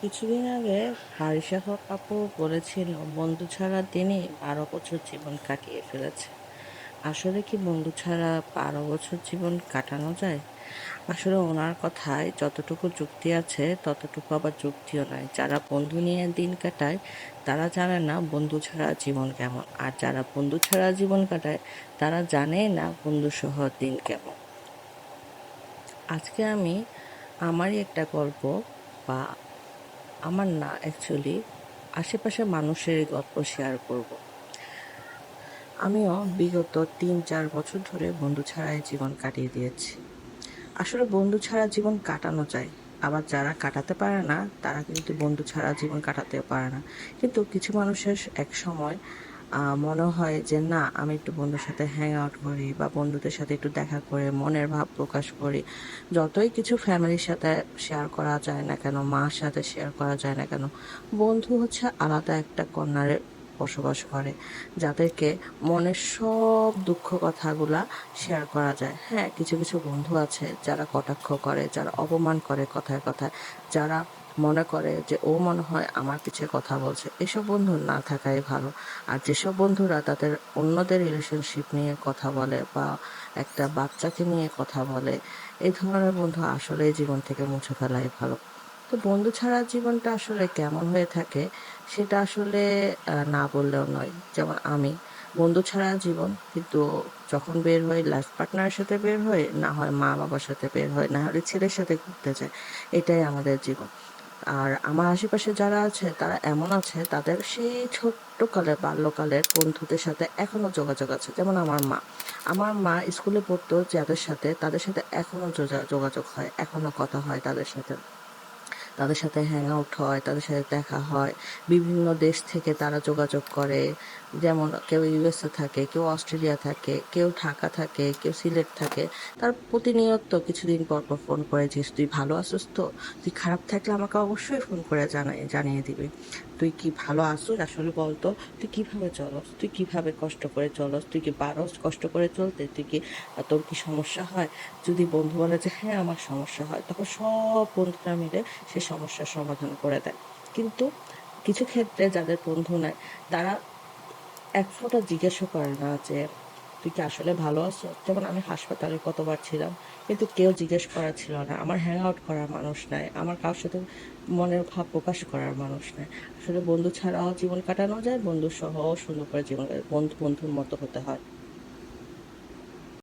কিছুদিন আগে হারিসা আপু বলেছিল বন্ধু ছাড়া তিনি 12 বছর জীবন কাটিয়ে ফেলেছে। আসলে কি বন্ধু ছাড়া 12 বছর জীবন কাটানো যায়? আসলে ওনার কথায় যতটুকু যুক্তি আছে ততটুকু আবার যুক্তিও নাই। যারা বন্ধু নিয়ে দিন কাটায় তারা জানে না বন্ধু ছাড়া জীবন কেমন, আর যারা বন্ধু ছাড়া জীবন কাটায় তারা জানে না বন্ধু সহ দিন কেমন। আজকে আমি আমারই একটা গল্প, বা আমার না, অ্যাকচুয়ালি আশেপাশের মানুষেরই গল্প শেয়ার করব। আমিও বিগত 3-4 বছর ধরে বন্ধু ছাড়াই জীবন কাটিয়ে দিয়েছি। আসলে বন্ধু ছাড়া জীবন কাটানো যায়, আবার যারা কাটাতে পারে না তারা কিন্তু বন্ধু ছাড়া জীবন কাটাতেও পারে না। কিন্তু কিছু মানুষের এক সময় মনে হয় যে না, আমি একটু বন্ধুর সাথে হ্যাং আউট করি বা বন্ধুদের সাথে একটু দেখা করে মনের ভাব প্রকাশ করি। যতই কিছু ফ্যামিলির সাথে শেয়ার করা যায় না কেন, মার সাথে শেয়ার করা যায় না কেন, বন্ধু হচ্ছে আলাদা একটা কর্নারে বসবাস করে, যাদেরকে মনের সব দুঃখ কথাগুলা শেয়ার করা যায়। হ্যাঁ, কিছু কিছু বন্ধু আছে যারা কটাক্ষ করে, যারা অপমান করে কথায় কথায়, যারা মনে করে যে ও মনে হয় আমার পিছে কথা বলছে। এসব বন্ধু না থাকাই ভালো। আর যেসব বন্ধুরা তাদের অন্যদের রিলেশনশিপ নিয়ে কথা বলে বা একটা বাচ্চাকে নিয়ে কথা বলে, এই ধরনের বন্ধু আসলে জীবন থেকে মুছে ফেলাই ভালো। তো বন্ধু ছাড়া জীবনটা আসলে কেমন হয়ে থাকে সেটা আসলে না বললেও নয়। যেমন আমি বন্ধু ছাড়া জীবন, কিন্তু যখন বের হই লাইফ পার্টনারের সাথে বের হই, না হয় মা বাবার সাথে বের হই, না হলে ছেলের সাথে ঘুরতে যাই। এটাই আমাদের জীবন। আর আমার আশেপাশে যারা আছে তারা এমন আছে, তাদের সেই ছোট্টকালে বাল্যকালের বন্ধুদের সাথে এখনো যোগাযোগ আছে। যেমন আমার মা স্কুলে পড়তো যাদের সাথে, তাদের সাথে এখনো যোগাযোগ হয়, এখনো কথা হয় তাদের সাথে। তাদের সাথে হ্যাং আউট হয়, তাদের সাথে দেখা হয়। বিভিন্ন দেশ থেকে তারা যোগাযোগ করে। যেমন কেউ ইউএসএ থাকে, কেউ অস্ট্রেলিয়া থাকে, কেউ ঢাকা থাকে, কেউ সিলেট থাকে। তার প্রতিনিয়ত কিছুদিন পর পর ফোন করে যে তুই ভালো আছিস তো? তুই খারাপ থাকলে আমাকে অবশ্যই ফোন করে জানিয়ে দিবি। তুই কি ভালো আছিস আসলে বলতো? তুই কিভাবে চলস? তুই কিভাবে কষ্ট করে চলস? তুই কি পারস কষ্ট করে চলতে? তুই কি তোর কি সমস্যা হয়? যদি বন্ধু বলে যে হ্যাঁ আমার সমস্যা হয়, তখন সব বন্ধুরা মিলে সে সমস্যার সমাধান করে দেয়। কিন্তু কিছু ক্ষেত্রে যাদের বন্ধু নাই, তারা এক ফোঁটা জিজ্ঞেসও করে না যে তুই কি আসলে ভালো আছো? যেমন আমি হাসপাতালে কতবার ছিলাম, কিন্তু কেউ জিজ্ঞেস করার ছিল না। আমার হ্যাং আউট করার মানুষ নাই, আমার কারোর সাথে মনের ভাব প্রকাশ করার মানুষ নাই। আসলে বন্ধু ছাড়াও জীবন কাটানো যায়, বন্ধু সহ সুন্দর করে জীবন কাটায়। বন্ধু বন্ধুর মতো হতে হয়।